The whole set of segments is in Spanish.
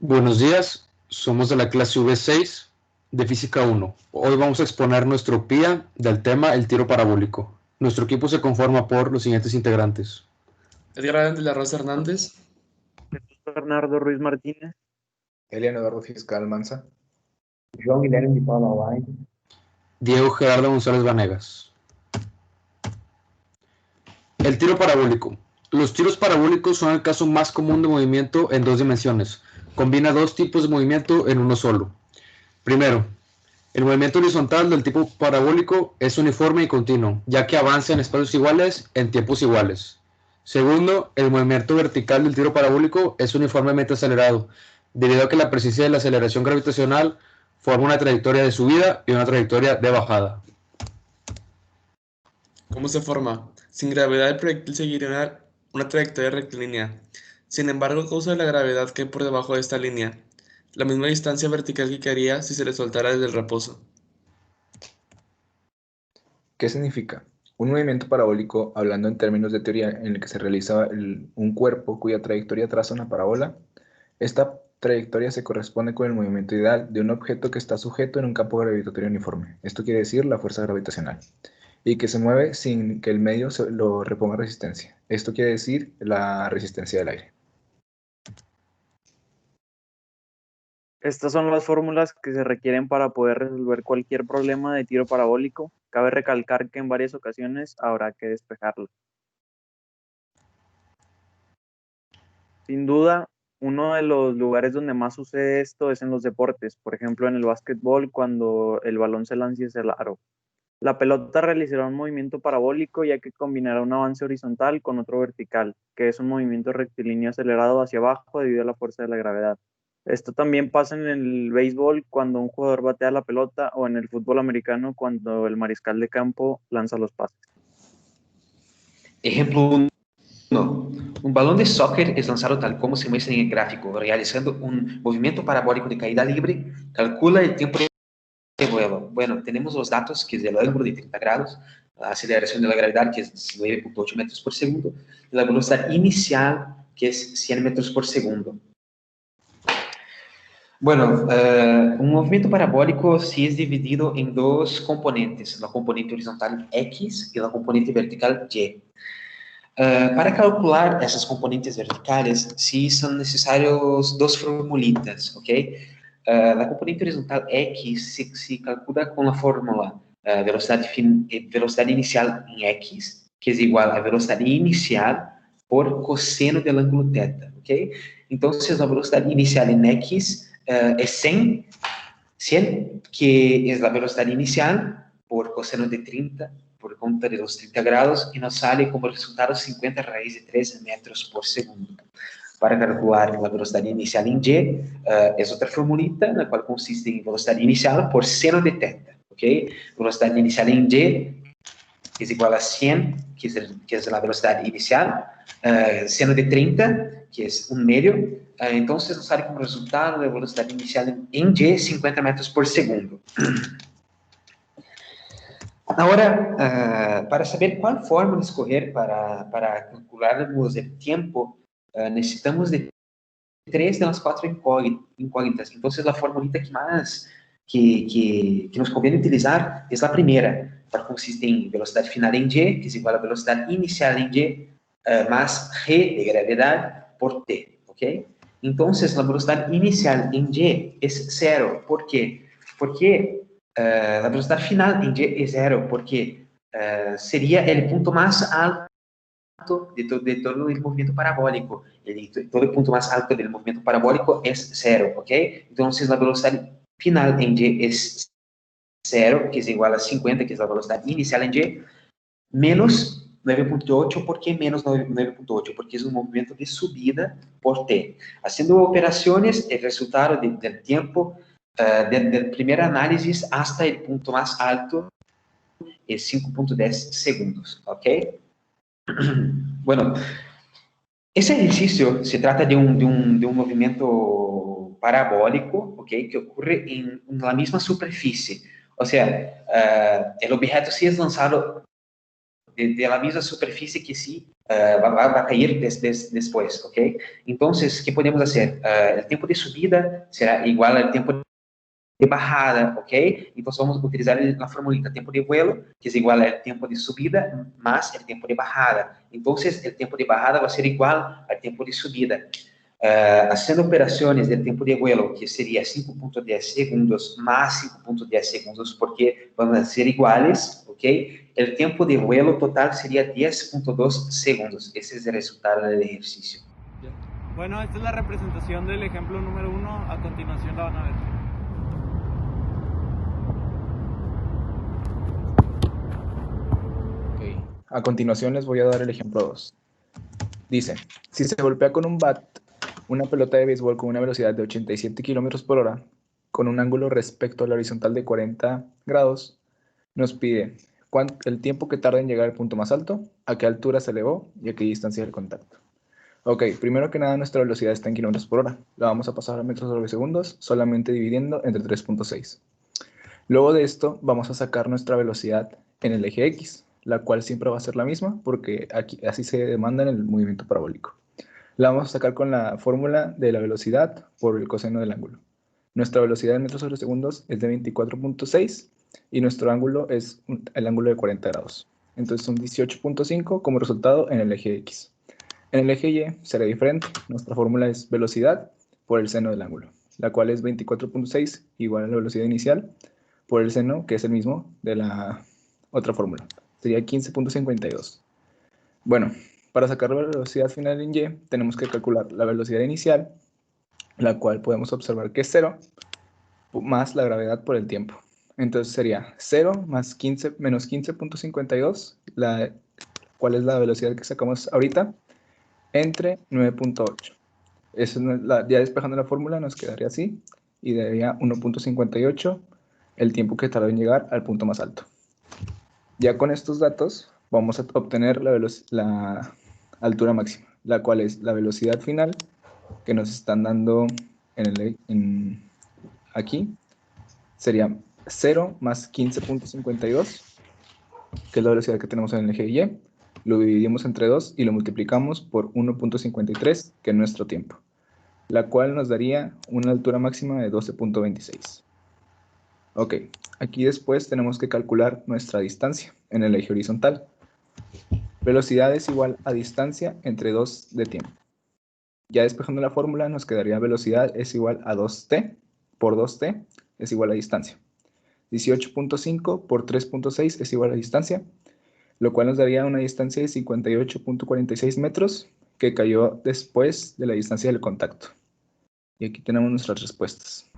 Buenos días, somos de la clase V6 de Física 1. Hoy vamos a exponer nuestro PIA del tema el tiro parabólico. Nuestro equipo se conforma por los siguientes integrantes: Edgar de la Rosa Hernández, Bernardo Ruiz Martínez, Elian Eduardo Fiscal Manza, João Guilherme de Paula White, Diego Gerardo González Vanegas. El tiro parabólico. Los tiros parabólicos son el caso más común de movimiento en dos dimensiones. Combina dos tipos de movimiento en uno solo. Primero, el movimiento horizontal del tipo parabólico es uniforme y continuo, ya que avanza en espacios iguales en tiempos iguales. Segundo, el movimiento vertical del tiro parabólico es uniformemente acelerado, debido a que la presencia de la aceleración gravitacional forma una trayectoria de subida y una trayectoria de bajada. ¿cómo se forma? Sin gravedad el proyectil seguiría una trayectoria rectilínea. Sin embargo, a causa de la gravedad que hay por debajo de esta línea, la misma distancia vertical que quedaría si se le soltara desde el reposo. ¿Qué significa? Un movimiento parabólico, hablando en términos de teoría, en el que se realiza un cuerpo cuya trayectoria traza una parábola. Esta trayectoria se corresponde con el movimiento ideal de un objeto que está sujeto en un campo gravitatorio uniforme. Esto quiere decir la fuerza gravitacional. Y que se mueve sin que el medio lo reponga resistencia. Esto quiere decir la resistencia del aire. estas son las fórmulas que se requieren para poder resolver cualquier problema de tiro parabólico. Cabe recalcar que en varias ocasiones habrá que despejarlo. Sin duda, uno de los lugares donde más sucede esto es en los deportes, por ejemplo en el básquetbol cuando el balón se lanza hacia el aro. La pelota realizará un movimiento parabólico ya que combinará un avance horizontal con otro vertical, que es un movimiento rectilíneo acelerado hacia abajo debido a la fuerza de la gravedad. Esto también pasa en el béisbol cuando un jugador batea la pelota o en el fútbol americano cuando el mariscal de campo lanza los pases. Ejemplo 1. Un balón de soccer es lanzado tal como se muestra en el gráfico, realizando un movimiento parabólico de caída libre. Calcula el tiempo de vuelo. Bueno, tenemos los datos, que es el ángulo de 30 grados, la aceleración de la gravedad, que es 9.8 metros por segundo, y la velocidad inicial, que es 100 metros por segundo. Bueno, un movimiento parabólico sí es dividido en dos componentes, la componente horizontal X y la componente vertical Y. Para calcular essas componentes verticais, sí son necesarios dos formulitas, ¿ok? La componente horizontal X se calcula con la fórmula velocidad inicial en X, que es igual a velocidad inicial por coseno del ángulo θ, ¿ok? Entonces, la velocidad inicial en X es 100, que es la velocidad inicial por coseno de 30, por conta de los 30 grados, y nos sale como resultado 50 raíz de 3 metros por segundo. Para calcular la velocidad inicial en Y, es otra formulita, la cual consiste en velocidad inicial por seno de θ, ¿ok? Velocidad inicial en Y es igual a 100, que es la velocidad inicial, seno de 30, que es un medio. Entonces nos sale como resultado la velocidad inicial en Y 50 metros por segundo. Ahora, para saber cuál fórmula escoger para calcularmos el tiempo, necesitamos de 3 de las 4 incógnitas. Entonces, la formulita que nos conviene utilizar es la primera, que consiste en velocidad final en Y, que es igual a velocidad inicial en Y, más G de gravedad por T, ¿ok? Entonces, la velocidad inicial en Y es 0. ¿Por qué? Porque la velocidad final en Y es 0, porque sería el punto más alto de todo el movimiento parabólico. Todo el punto más alto del movimiento parabólico es 0, ¿ok? Entonces, la velocidad final en Y es 0, que es igual a 50, que es la velocidad inicial en Y, menos 9.8. ¿Por qué menos 9.8? Porque es un movimiento de subida por T. Haciendo operaciones, el resultado del tiempo del primer análisis hasta el punto más alto es 5.10 segundos, ¿ok? Bueno, ese ejercicio se trata de un movimiento parabólico, ¿ok? Que ocurre en la misma superficie. O sea, el objeto sí es lanzado de la misma superficie que sí va a caer después, ¿ok? Entonces, ¿qué podemos hacer? El tiempo de subida será igual al tiempo de bajada, ¿ok? Entonces vamos a utilizar la formulita tiempo de vuelo, que es igual al tiempo de subida más el tiempo de bajada. Entonces, el tiempo de bajada va a ser igual al tiempo de subida. Haciendo operaciones del tiempo de vuelo, que sería 5.10 segundos más 5.10 segundos, porque van a ser iguales, ¿ok? El tiempo de vuelo total sería 10.2 segundos. Ese es el resultado del ejercicio. Bueno, esta es la representación del ejemplo número 1. A continuación la van a ver. A continuación les voy a dar el ejemplo 2. Dice, si se golpea con un bat una pelota de béisbol con una velocidad de 87 km por hora, con un ángulo respecto a la horizontal de 40 grados, nos pide el tiempo que tarda en llegar al punto más alto, a qué altura se elevó y a qué distancia del contacto. Ok, primero que nada nuestra velocidad está en km por hora. La vamos a pasar a metros sobre segundos, solamente dividiendo entre 3.6. Luego de esto vamos a sacar nuestra velocidad en el eje X, la cual siempre va a ser la misma porque aquí, así se demanda en el movimiento parabólico. La vamos a sacar con la fórmula de la velocidad por el coseno del ángulo. Nuestra velocidad en metros sobre segundos es de 24.6 y nuestro ángulo es el ángulo de 40 grados. Entonces son 18.5 como resultado en el eje X. En el eje Y será diferente. Nuestra fórmula es velocidad por el seno del ángulo, la cual es 24.6 igual a la velocidad inicial por el seno, que es el mismo de la otra fórmula. Sería 15.52. Bueno, para sacar la velocidad final en Y, tenemos que calcular la velocidad inicial, la cual podemos observar que es 0, más la gravedad por el tiempo. Entonces sería 0 más 15, menos 15.52, cuál es la velocidad que sacamos ahorita, entre 9.8. Ya despejando la fórmula nos quedaría así, y daría 1.58 el tiempo que tardó en llegar al punto más alto. Ya con estos datos vamos a obtener la altura máxima, la cual es la velocidad final que nos están dando aquí. Sería 0 más 15.52, que es la velocidad que tenemos en el eje Y. Lo dividimos entre 2 y lo multiplicamos por 1.53, que es nuestro tiempo, la cual nos daría una altura máxima de 12.26. Ok, aquí después tenemos que calcular nuestra distancia en el eje horizontal. Velocidad es igual a distancia entre 2 de tiempo. Ya despejando la fórmula nos quedaría velocidad es igual a 2t por 2t es igual a distancia. 18.5 por 3.6 es igual a distancia, lo cual nos daría una distancia de 58.46 metros que cayó después de la distancia del contacto. Y aquí tenemos nuestras respuestas.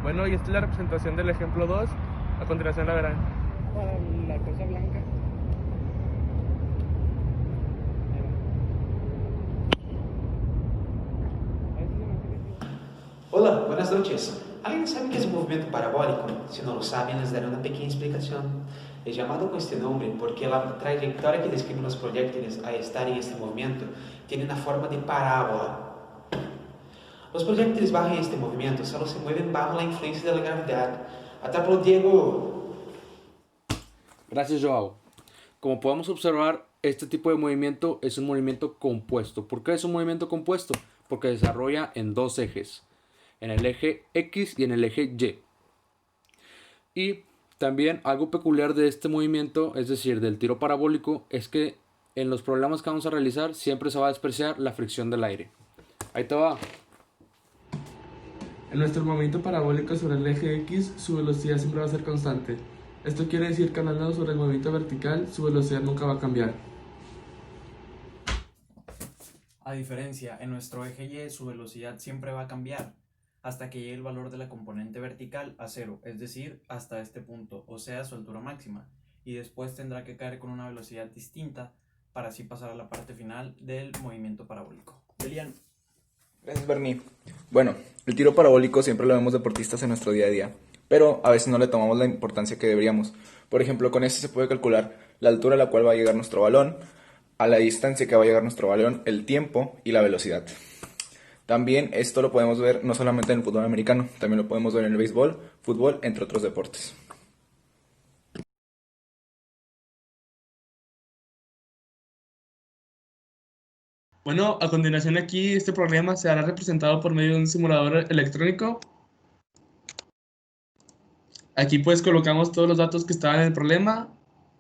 Bueno, y esta es la representación del ejemplo 2. A continuación la verán. La cosa blanca. Hola, buenas noches. ¿Alguien sabe qué es un movimiento parabólico? Si no lo saben, les daré una pequeña explicación. Es llamado con este nombre porque la trayectoria que describen los proyectiles al estar en este movimiento tiene una forma de parábola. Los proyectiles bajo este movimiento solo se mueven bajo la influencia de la gravedad. Atápalo, Diego. Gracias, Joao. Como podemos observar, este tipo de movimiento es un movimiento compuesto. ¿Por qué es un movimiento compuesto? Porque desarrolla en dos ejes, en el eje X y en el eje Y. Y también algo peculiar de este movimiento, es decir, del tiro parabólico, es que en los problemas que vamos a realizar siempre se va a despreciar la fricción del aire. Ahí te va. En nuestro movimiento parabólico sobre el eje X, su velocidad siempre va a ser constante. Esto quiere decir que andando sobre el movimiento vertical, su velocidad nunca va a cambiar. A diferencia, en nuestro eje Y su velocidad siempre va a cambiar hasta que llegue el valor de la componente vertical a 0, es decir, hasta este punto, o sea, su altura máxima, y después tendrá que caer con una velocidad distinta para así pasar a la parte final del movimiento parabólico. Elian. Gracias, Bernie. Bueno, el tiro parabólico siempre lo vemos deportistas en nuestro día a día, pero a veces no le tomamos la importancia que deberíamos. Por ejemplo, con este se puede calcular la altura a la cual va a llegar nuestro balón, a la distancia que va a llegar nuestro balón, el tiempo y la velocidad. También esto lo podemos ver no solamente en el fútbol americano, también lo podemos ver en el béisbol, fútbol, entre otros deportes. Bueno, a continuación aquí este problema se hará representado por medio de un simulador electrónico. Aquí pues colocamos todos los datos que estaban en el problema,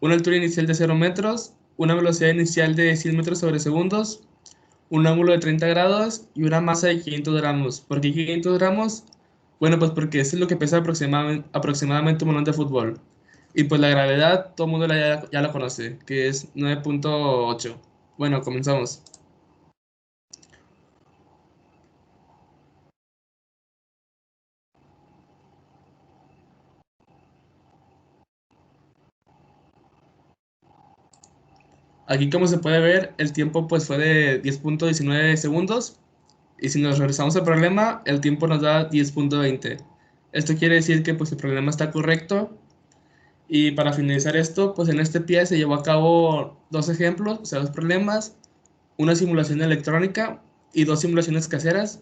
una altura inicial de 0 metros, una velocidad inicial de 100 metros sobre segundos, un ángulo de 30 grados y una masa de 500 gramos. ¿Por qué 500 gramos? Bueno, pues porque eso es lo que pesa aproximadamente un balón de fútbol. Y pues la gravedad, todo el mundo ya la conoce, que es 9.8. Bueno, comenzamos. Aquí como se puede ver, el tiempo pues fue de 10.19 segundos. Y si nos regresamos al problema, el tiempo nos da 10.20. Esto quiere decir que pues el problema está correcto. Y para finalizar esto, pues en este pie se llevó a cabo dos ejemplos, o sea, dos problemas, una simulación electrónica y dos simulaciones caseras.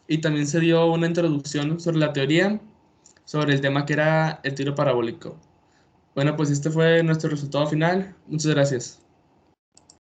Y también se dio una introducción sobre la teoría, sobre el tema que era el tiro parabólico. Bueno, pues este fue nuestro resultado final. Muchas gracias.